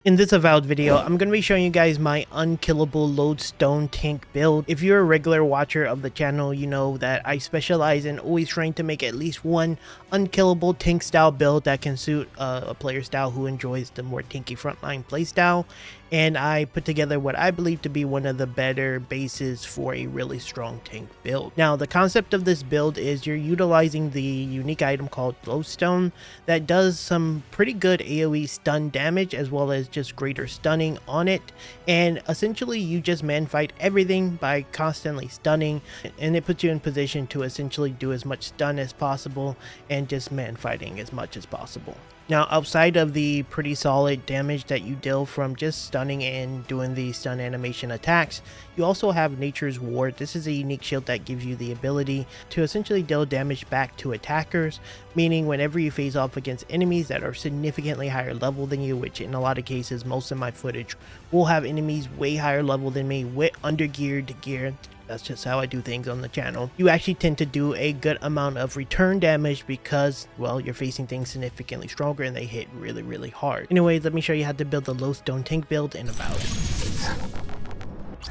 In this Avowed video, I'm going to be showing you guys my unkillable Lodestone Tank build. If you're a regular watcher of the channel, you know that I specialize in always trying to make at least one unkillable tank style build that can suit a player style who enjoys the more tanky frontline playstyle. And I put together what I believe to be one of the better bases for a really strong tank build. Now, the concept of this build is you're utilizing the unique item called Lodestone that does some pretty good AoE stun damage as well as just greater stunning on it, and essentially you just man fight everything by constantly stunning, and it puts you in position to essentially do as much stun as possible and just man fighting as much as possible. Now, outside of the pretty solid damage that you deal from just stunning and doing the stun animation attacks, you also have Nature's Ward. This is a unique shield that gives you the ability to essentially deal damage back to attackers, meaning whenever you face off against enemies that are significantly higher level than you, which in a lot of cases, most of my footage will have enemies way higher level than me with undergeared gear. That's just how I do things on the channel. You actually tend to do a good amount of return damage because, well, you're facing things significantly stronger and they hit really hard. Anyways, let me show you how to build the Lodestone Tank build in Avowed.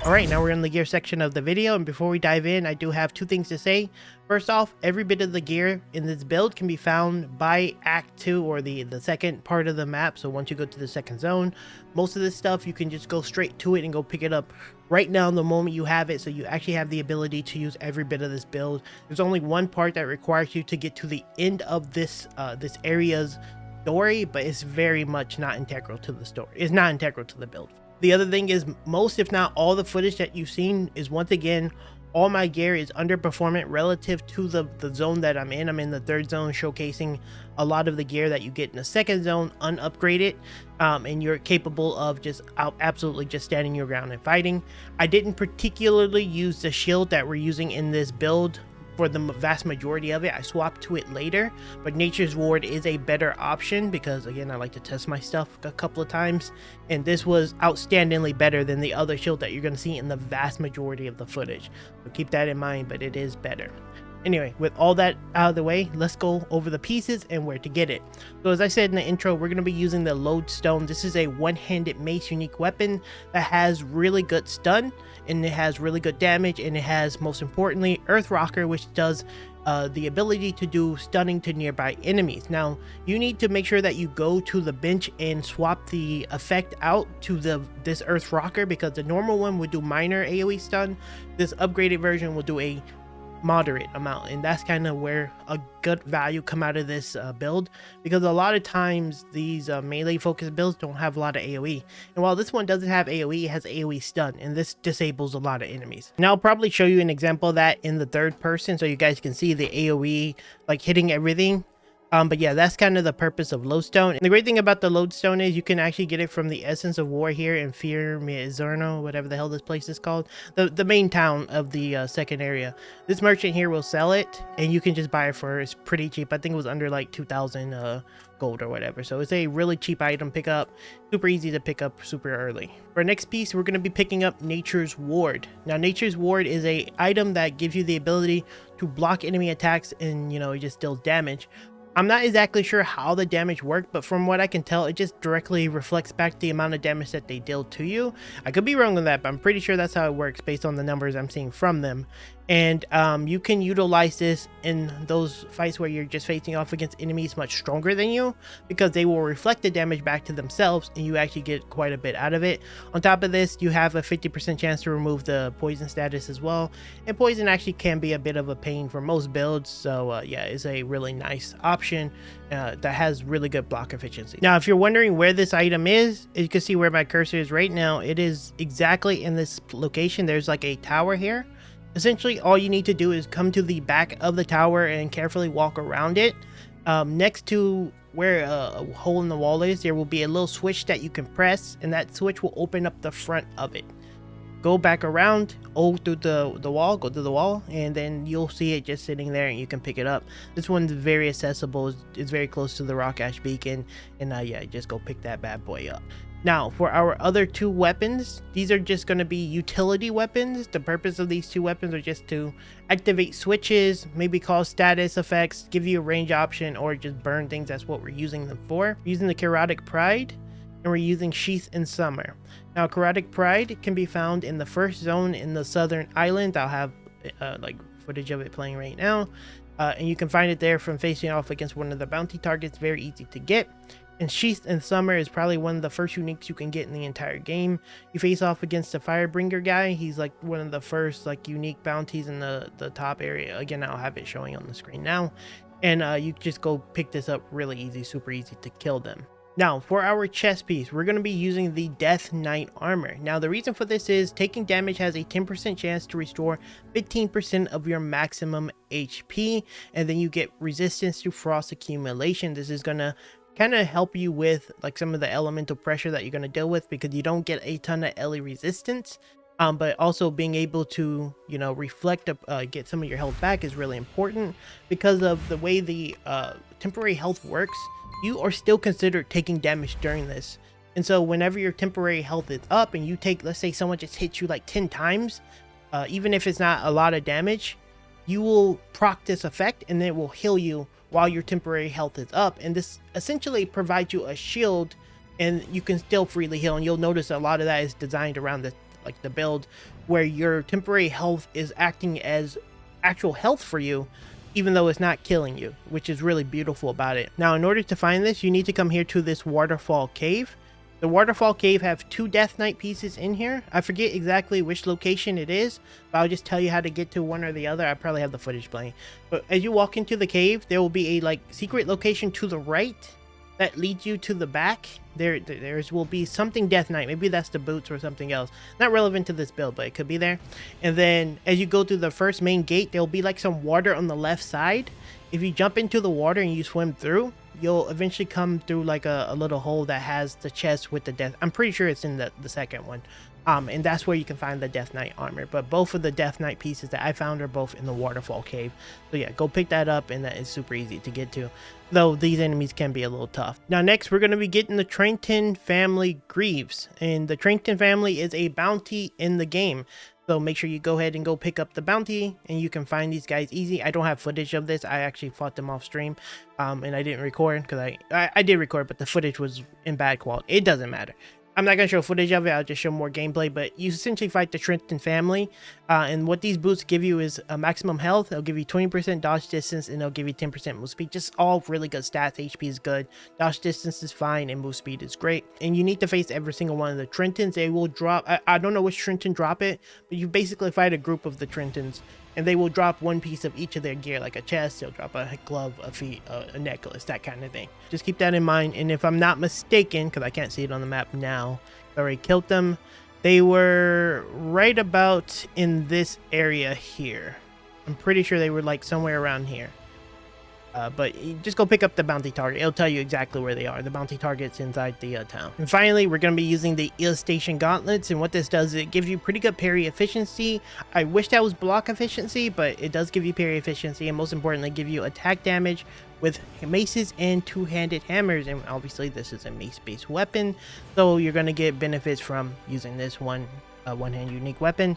Alright, now we're in the gear section of the video, and before we dive in, I do have two things to say. First off, every bit of the gear in this build can be found by Act 2 or the second part of the map. So once you go to the second zone, most of this stuff you can just go straight to it and go pick it up right now the moment you have it. So you actually have the ability to use every bit of this build. There's only one part that requires you to get to the end of this area's story, but it's very much not integral to the story. It's not integral to the build. The other thing is most, if not all, the footage that you've seen is, once again, all my gear is underperformant relative to the zone that I'm in. I'm in the third zone, showcasing a lot of the gear that you get in the second zone unupgraded, and you're capable of just absolutely just standing your ground and fighting. I didn't particularly use the shield that we're using in this build for the vast majority of it. I swapped to it later, but Nature's Ward is a better option because, again, I like to test my stuff a couple of times, and this was outstandingly better than the other shield that you're going to see in the vast majority of the footage. So keep that in mind, but it is better. Anyway, with all that out of the way, let's go over the pieces and where to get it. So as I said in the intro, we're going to be using the Lodestone. This is a one-handed mace unique weapon that has really good stun, and it has really good damage, and it has, most importantly, Earth Rocker, which does the ability to do stunning to nearby enemies. Now, you need to make sure that you go to the bench and swap the effect out to this Earth Rocker, because the normal one would do minor AoE stun. This upgraded version will do a moderate amount, and that's kind of where a good value come out of this build, because a lot of times these melee focused builds don't have a lot of AoE, and while this one doesn't have AoE, it has AoE stun, and this disables a lot of enemies. Now I'll probably show you an example of that in the third person so you guys can see the AoE like hitting everything. But yeah, that's kind of the purpose of Lodestone. And the great thing about the Lodestone is you can actually get it from the Essence of War here in Fervor, whatever the hell this place is called. The main town of the second area. This merchant here will sell it, and you can just buy it for, it's pretty cheap. I think it was under like 2,000 gold or whatever. So it's a really cheap item pickup. Super easy to pick up super early. For our next piece, we're going to be picking up Nature's Ward. Now, Nature's Ward is a item that gives you the ability to block enemy attacks and, you know, it just deals damage. I'm not exactly sure how the damage worked, but from what I can tell, it just directly reflects back the amount of damage that they deal to you. I could be wrong on that, but I'm pretty sure that's how it works based on the numbers I'm seeing from them. And you can utilize this in those fights where you're just facing off against enemies much stronger than you, because they will reflect the damage back to themselves and you actually get quite a bit out of it. On top of this, you have a 50% chance to remove the poison status as well, and poison actually can be a bit of a pain for most builds. So yeah, it's a really nice option that has really good block efficiency. Now, if you're wondering where this item is, you can see where my cursor is right now. It is exactly in this location. There's like a tower here. Essentially, all you need to do is come to the back of the tower and carefully walk around it. Next to where a hole in the wall is, there will be a little switch that you can press, and that switch will open up the front of it. Go back around, through the wall, go to the wall, and then you'll see it just sitting there, and you can pick it up. This one's very accessible. It's very close to the Rock Ash Beacon, and yeah, just go pick that bad boy up. Now, for our other two weapons, these are just going to be utility weapons. The purpose of these two weapons are just to activate switches, maybe cause status effects, give you a range option, or just burn things. That's what we're using them for. Using the Chaotic Pride, and we're using Sheath in Summer. Now, Chaotic Pride can be found in the first zone in the southern island. I'll have like footage of it playing right now. And you can find it there from facing off against one of the bounty targets. Very easy to get. And Sheath in Summer is probably one of the first uniques you can get in the entire game. You face off against the Firebringer guy. He's like one of the first like unique bounties in the top area. Again, I'll have it showing on the screen now. And you just go pick this up really easy, super easy to kill them. Now, for our chest piece, we're going to be using the Death Knight armor. Now, the reason for this is taking damage has a 10% chance to restore 15% of your maximum HP, and then you get resistance to frost accumulation. This is going to kind of help you with like some of the elemental pressure that you're going to deal with, because you don't get a ton of LE resistance. But also being able to, you know, reflect, get some of your health back is really important, because of the way the temporary health works. You are still considered taking damage during this. And so whenever your temporary health is up and you take, let's say someone just hits you like 10 times, even if it's not a lot of damage, you will proc this effect and it will heal you while your temporary health is up. And this essentially provides you a shield, and you can still freely heal. And you'll notice a lot of that is designed around the build where your temporary health is acting as actual health for you, even though it's not killing you, which is really beautiful about it. Now, in order to find this, you need to come here to this waterfall cave. The waterfall cave have 2 Death Knight pieces in here. I forget exactly which location it is, but I'll just tell you how to get to one or the other. I probably have the footage playing. But as you walk into the cave, there will be a like secret location to the right that leads you to the back. There will be something Death Knight. Maybe that's the boots or something else. Not relevant to this build, but it could be there. And then as you go through the first main gate, there'll be like some water on the left side. If you jump into the water and you swim through, you'll eventually come through like a little hole that has the chest with the death. I'm pretty sure it's in the second one. And that's where you can find the Death Knight armor. But both of the Death Knight pieces that I found are both in the waterfall cave. So yeah, go pick that up, and that is super easy to get to, though these enemies can be a little tough. Now next, we're going to be getting the Trenton family Greaves. And the Trenton family is a bounty in the game. So make sure you go ahead and go pick up the bounty, and you can find these guys easy. I don't have footage of this. I actually fought them off stream, and I didn't record because I did record, but the footage was in bad quality. It doesn't matter. I'm not going to show footage of it. I'll just show more gameplay, but you essentially fight the Trenton family, and what these boots give you is a maximum health. They'll give you 20% dodge distance, and they'll give you 10% move speed. Just all really good stats. HP is good, dodge distance is fine, and move speed is great. And you need to face every single one of the Trentons. They will drop, I don't know which Trenton drop it, but you basically fight a group of the Trentons, and they will drop one piece of each of their gear, like a chest, they'll drop a glove, a feet, a necklace, that kind of thing. Just keep that in mind. And if I'm not mistaken, because I can't see it on the map now, I already killed them. They were right about in this area here. I'm pretty sure they were like somewhere around here. But you just go pick up the bounty target. It'll tell you exactly where they are. The bounty target's inside the town. And finally, we're going to be using the Illustration Gauntlets. And what this does is it gives you pretty good parry efficiency. I wish that was block efficiency, but it does give you parry efficiency. And most importantly, give you attack damage with maces and two-handed hammers. And obviously, this is a mace-based weapon. So you're going to get benefits from using this one-hand unique weapon.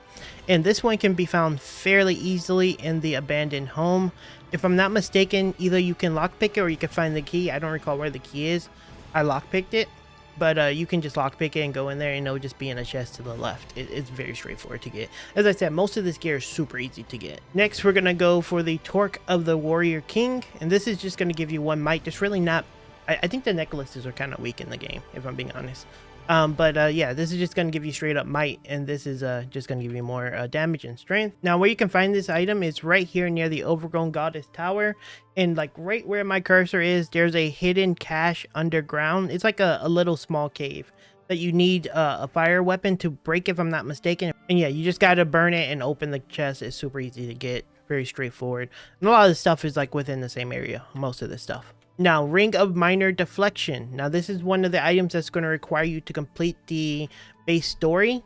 And this one can be found fairly easily in the abandoned home. If I'm not mistaken, either you can lockpick it or you can find the key. I don't recall where the key is. I lockpicked it, but you can just lockpick it and go in there, and it'll just be in a chest to the left. It's very straightforward to get. As I said, most of this gear is super easy to get. Next, we're going to go for the Torque of the Warrior King, and this is just going to give you 1 might. Just really not... I think the necklaces are kind of weak in the game, if I'm being honest. Yeah, this is just going to give you straight up might, and this is just going to give you more damage and strength. Now, where you can find this item is right here near the Overgrown Goddess Tower, and like right where my cursor is, there's a hidden cache underground. It's like a little small cave that you need a fire weapon to break, if I'm not mistaken. And yeah, you just got to burn it and open the chest. It's super easy to get, very straightforward, and a lot of this stuff is like within the same area, most of this stuff. Now, Ring of Minor Deflection. Now, this is one of the items that's going to require you to complete the base story.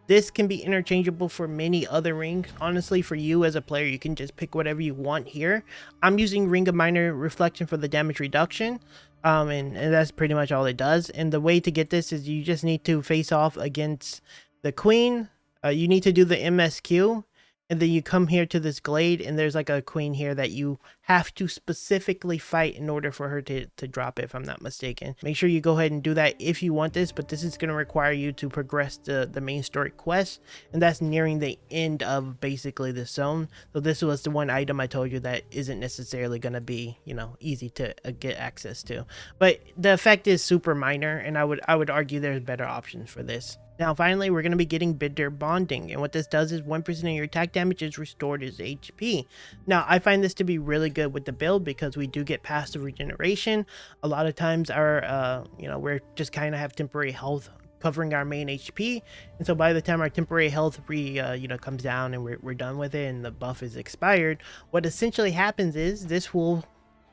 This can be interchangeable for many other rings. Honestly, for you as a player, you can just pick whatever you want here. I'm using Ring of Minor Reflection for the damage reduction. And that's pretty much all it does. And the way to get this is you just need to face off against the Queen. You need to do the MSQ. And then you come here to this glade, and there's like a queen here that you have to specifically fight in order for her to drop it, if I'm not mistaken. Make sure you go ahead and do that if you want this, but this is going to require you to progress the main story quest, and that's nearing the end of basically the zone. So this was the one item I told you that isn't necessarily going to be, you know, easy to get access to. But the effect is super minor, and I would argue there's better options for this. Now finally, we're going to be getting Bitter Bonding, and what this does is 1% of your attack damage is restored as HP. Now I find this to be really good with the build because we do get passive regeneration. A lot of times our you know, we're just kind of have temporary health covering our main HP, and so by the time our temporary health you know, comes down and we're done with it and the buff is expired, what essentially happens is this will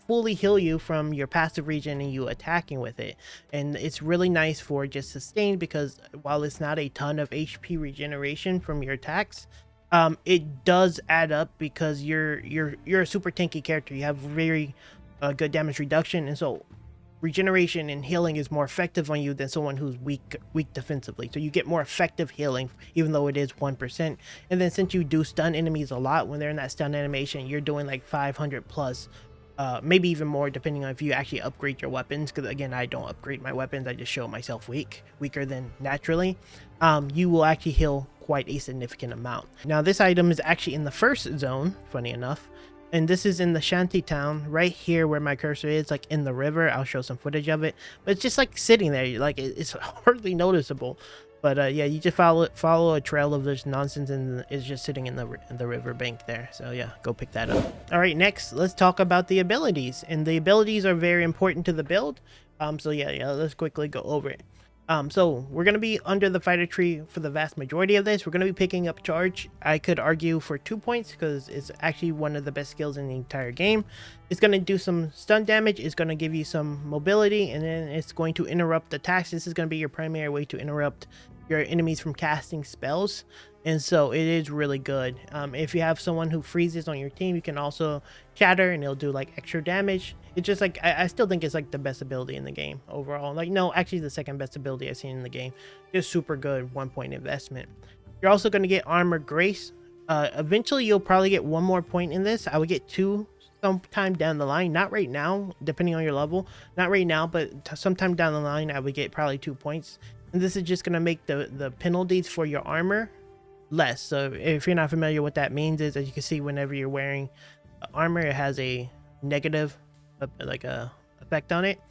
fully heal you from your passive regen and you attacking with it. And it's really nice for just sustain, because while it's not a ton of HP regeneration from your attacks, it does add up because you're a super tanky character. You have very good damage reduction, and so regeneration and healing is more effective on you than someone who's weak defensively. So you get more effective healing even though it is 1%. And then since you do stun enemies a lot when they're in that stun animation, you're doing like 500 plus, maybe even more depending on if you actually upgrade your weapons, because again, I don't upgrade my weapons, I just show myself weaker than naturally. You will actually heal quite a significant amount. Now this item is actually in the first zone, funny enough, and this is in the shanty town right here where my cursor is, like in the river. I'll show some footage of it, but it's just like sitting there, like it's hardly noticeable. But yeah, you just follow a trail of this nonsense, and it's just sitting in the river bank there. So yeah, go pick that up. All right, next let's talk about the abilities, and the abilities are very important to the build. So yeah, let's quickly go over it. So we're going to be under the fighter tree for the vast majority of this. We're going to be picking up charge. I could argue for 2 points because it's actually one of the best skills in the entire game. It's going to do some stun damage. It's going to give you some mobility, and then it's going to interrupt attacks. This is going to be your primary way to interrupt your enemies from casting spells, and so it is really good. If you have someone who freezes on your team, you can also shatter and it'll do like extra damage. It's just like, I still think it's like the best ability in the game overall. Like, no, actually the second best ability I've seen in the game. Just super good 1 point investment. You're also going to get Armor Grace. Eventually you'll probably get 1 more point in this. I would get 2 sometime down the line, not right now, depending on your level, not right now, but sometime down the line I would get probably 2 points. And this is just going to make the penalties for your armor less. So if you're not familiar, what that means is, as you can see, whenever you're wearing armor, it has a negative like a effect on it.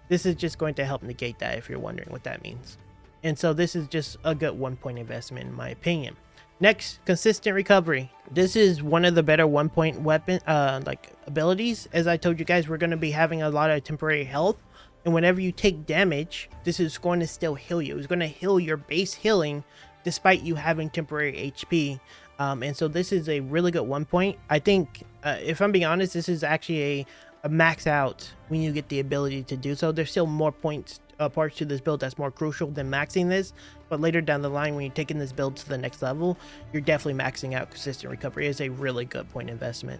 This is just going to help negate that, if you're wondering what that means. And so this is just a good 1 point investment in my opinion. Next, consistent recovery. This is one of the better 1 point weapon like abilities. As I told you guys, we're going to be having a lot of temporary health, and whenever you take damage, this is going to still heal you. It's going to heal your base healing despite you having temporary HP. And so this is a really good 1 point. I think, if I'm being honest, this is actually a max out when you get the ability to do so. There's still more points, parts to this build that's more crucial than maxing this, but later down the line when you're taking this build to the next level, you're definitely maxing out consistent recovery. Is a really good point investment.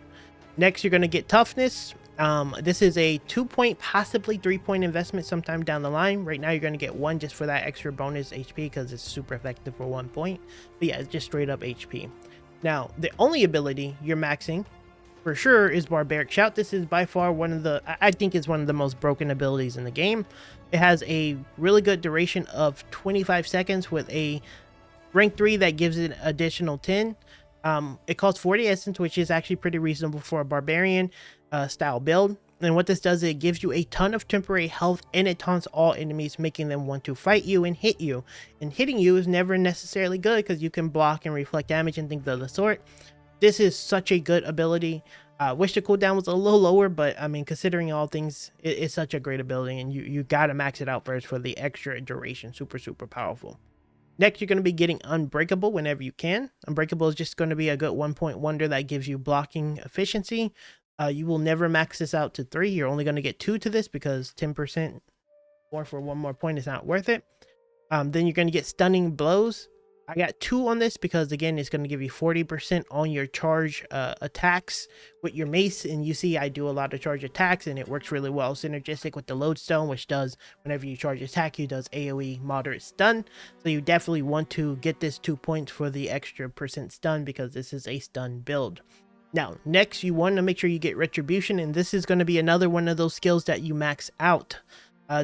Next, you're going to get toughness. This is a 2 point, possibly 3 point investment sometime down the line. Right now you're going to get 1 just for that extra bonus HP because it's super effective for 1 point. But yeah, it's just straight up HP. Now the only ability you're maxing for sure is Barbaric Shout. This is by far one of the, I think it's one of the most broken abilities in the game. It has a really good duration of 25 seconds with a rank 3 that gives it an additional 10. It costs 40 essence, which is actually pretty reasonable for a barbarian style build. And what this does is it gives you a ton of temporary health, and it taunts all enemies, making them want to fight you and hit you. And hitting you is never necessarily good because you can block and reflect damage and things of the sort. This is such a good ability. Wish the cooldown was a little lower, but I mean, considering all things, it's such a great ability, and you gotta max it out first for the extra duration. Super powerful. Next, you're going to be getting Unbreakable whenever you can. Unbreakable is just going to be a good 1 point wonder that gives you blocking efficiency. You will never max this out to 3. You're only going to get 2 to this because 10% more for 1 more point is not worth it. Then you're going to get Stunning Blows. I got 2 on this because again it's going to give you 40% on your charge attacks with your mace, and you see I do a lot of charge attacks and it works really well, synergistic with the Lodestone, which does whenever you charge attack you does AoE moderate stun. So you definitely want to get this 2 points for the extra percent stun because this is a stun build. Now next you want to make sure you get retribution, and this is going to be another one of those skills that you max out.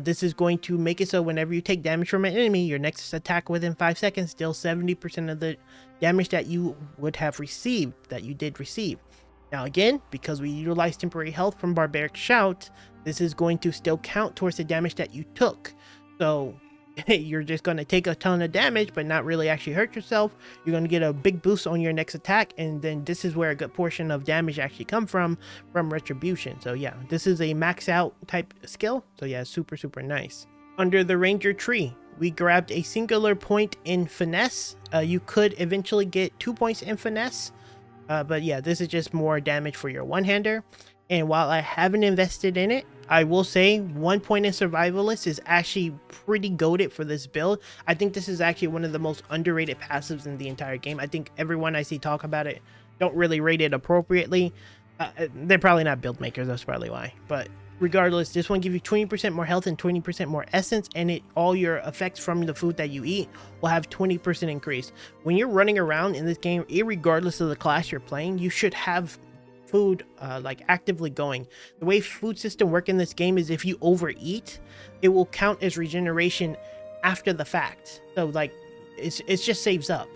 This is going to make it so whenever you take damage from an enemy, your next attack within 5 seconds deals 70% of the damage that you would have received, that you did receive. Now again, because we utilize temporary health from Barbaric Shout, this is going to still count towards the damage that you took. So you're just going to take a ton of damage but not really actually hurt yourself. You're going to get a big boost on your next attack, and then this is where a good portion of damage actually come from retribution. So yeah, this is a max out type skill, so yeah, super nice. Under the ranger tree, we grabbed a singular point in finesse. You could eventually get 2 points in finesse, but yeah, this is just more damage for your one-hander. And while I haven't invested in it, I will say 1 point in survivalist is actually pretty goated for this build. I think this is actually one of the most underrated passives in the entire game. I think everyone I see talk about it don't really rate it appropriately. They're probably not build makers, that's probably why. But regardless, this one gives you 20% more health and 20% more essence, and all your effects from the food that you eat will have 20% increase. When you're running around in this game, irregardless of the class you're playing, you should have food like actively going. The way food system work in this game is if you overeat, it will count as regeneration after the fact. So like it just saves up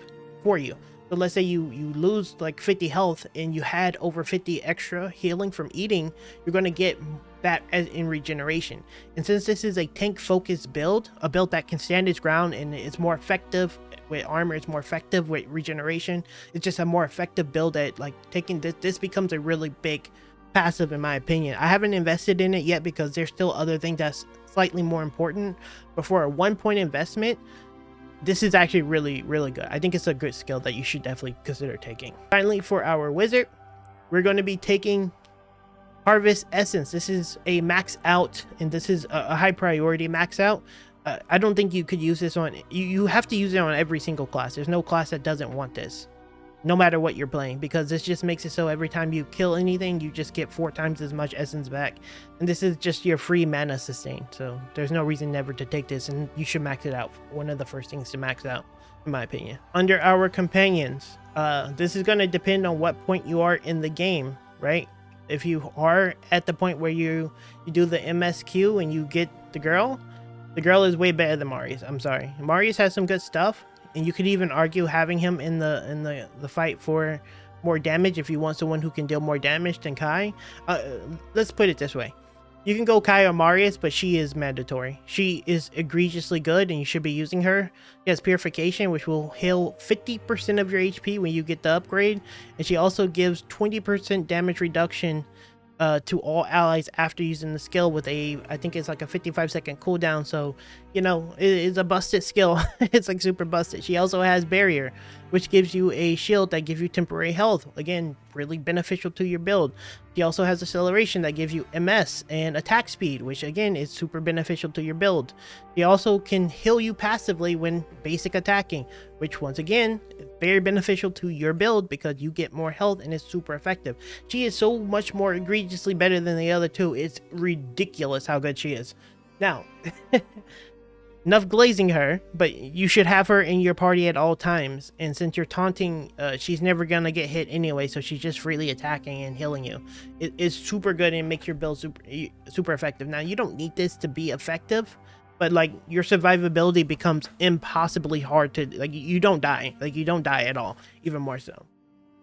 for you. So let's say you lose like 50 health and you had over 50 extra healing from eating, you're going to get that as in regeneration. And since this is a tank focused build, a build that can stand its ground and it's more effective with armor, it's more effective with regeneration, it's just a more effective build at like taking this becomes a really big passive in my opinion. I haven't invested in it yet because there's still other things that's slightly more important, but for a 1 point investment, this is actually really good. I think it's a good skill that you should definitely consider taking. Finally, for our wizard, we're going to be taking Harvest Essence. This is a max out, and this is a high priority max out. I don't think you could use this on, you have to use it on every single class. There's no class that doesn't want this, no matter what you're playing, because this just makes it so every time you kill anything, you just get 4 times as much essence back. And this is just your free mana sustain, so there's no reason never to take this, and you should max it out. One of the first things to max out, in my opinion. Under our companions, this is going to depend on what point you are in the game, right? If you are at the point where you do the MSQ and you get the girl is way better than Marius. I'm sorry, Marius has some good stuff, and you could even argue having him in the fight for more damage if you want someone who can deal more damage than Kai. Let's put it this way, you can go Kai or Marius, but she is mandatory. She is egregiously good and you should be using her. She has purification, which will heal 50% of your HP when you get the upgrade, and she also gives 20% damage reduction to all allies after using the skill with I think it's like a 55-second cooldown. So, you know, it's a busted skill. It's like super busted. She also has barrier, which gives you a shield that gives you temporary health. Again, really beneficial to your build. She also has acceleration that gives you MS and attack speed, which again is super beneficial to your build. She also can heal you passively when basic attacking, which once again is very beneficial to your build because you get more health and it's super effective. She is so much more egregiously better than the other two. It's ridiculous how good she is. Now, enough glazing her, but you should have her in your party at all times. And since you're taunting, she's never gonna get hit anyway, so she's just freely attacking and healing you. It is super good and makes your build super effective. Now, you don't need this to be effective, but like your survivability becomes impossibly hard to, like, you don't die. Like, you don't die at all, even more so.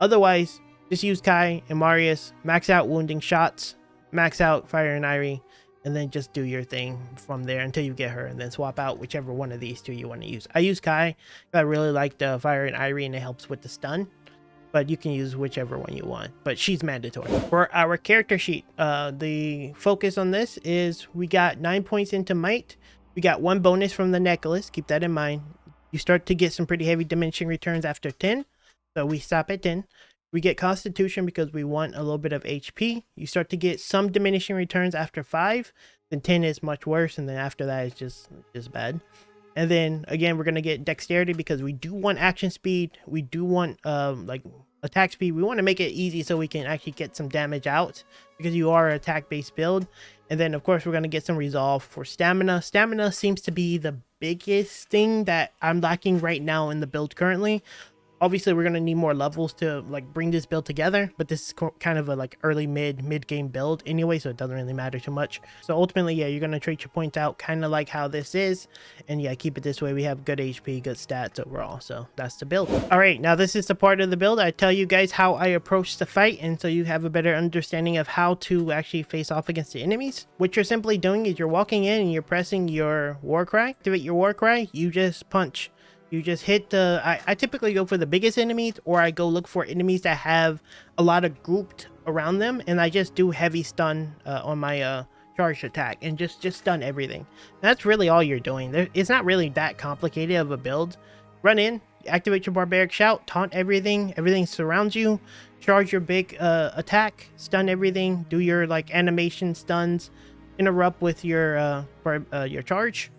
Otherwise, just use Kai and Marius, max out wounding shots, max out Fire and Irie, and then just do your thing from there until you get her, and then swap out whichever one of these two you want to use. I use Kai. I really like the Fire and Irie, and it helps with the stun, but you can use whichever one you want, but she's mandatory. For our character sheet, the focus on this is we got 9 points into might. We got 1 bonus from the necklace. Keep that in mind. You start to get some pretty heavy diminishing returns after 10, so we stop at 10. We get Constitution because we want a little bit of HP. You start to get some diminishing returns after 5. Then 10 is much worse, and then after that it's just bad. And then again, we're going to get dexterity because we do want action speed. We do want like attack speed. We want to make it easy so we can actually get some damage out because you are an attack based build. And then of course we're going to get some resolve for stamina. Stamina seems to be the biggest thing that I'm lacking right now in the build currently. Obviously we're going to need more levels to like bring this build together, but this is kind of a like early mid game build anyway, so it doesn't really matter too much. So ultimately, yeah, you're going to trade your points out kind of like how this is, and yeah, keep it this way. We have good HP, good stats overall, so that's the build. All right, now this is the part of the build I tell you guys how I approach the fight, and so you have a better understanding of how to actually face off against the enemies. What you're simply doing is you're walking in and you're pressing your war cry. Activate your war cry, you just punch. You just hit the, I typically go for the biggest enemies, or I go look for enemies that have a lot of grouped around them, and I just do heavy stun on my charged attack and just stun everything. That's really all you're doing. It's not really that complicated of a build. Run in, activate your barbaric shout, taunt everything surrounds you, charge your big attack, stun everything, do your like animation stuns, interrupt with your charge.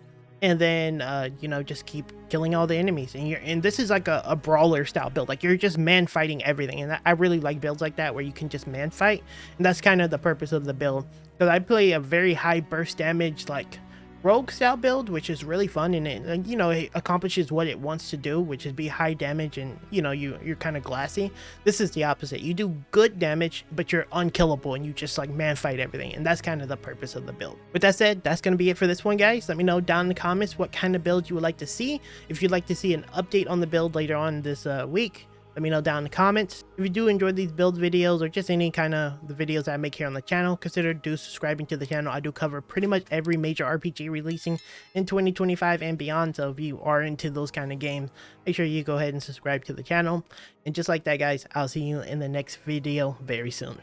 And then you know, just keep killing all the enemies, and this is like a brawler style build. Like you're just man fighting everything, and I really like builds like that where you can just man fight, and that's kind of the purpose of the build. Because I play a very high burst damage like rogue style build, which is really fun, and it, you know, it accomplishes what it wants to do, which is be high damage, and you know, you're kind of glassy. This is the opposite. You do good damage, but you're unkillable, and you just like man fight everything, and that's kind of the purpose of the build. With that said, that's going to be it for this one, guys. Let me know down in the comments what kind of build you would like to see. If you'd like to see an update on the build later on this week, let me know down in the comments. If you do enjoy these build videos or just any kind of the videos that I make here on the channel, consider subscribing to the channel. I do cover pretty much every major RPG releasing in 2025 and beyond. So if you are into those kind of games, make sure you go ahead and subscribe to the channel. And just like that, guys, I'll see you in the next video very soon.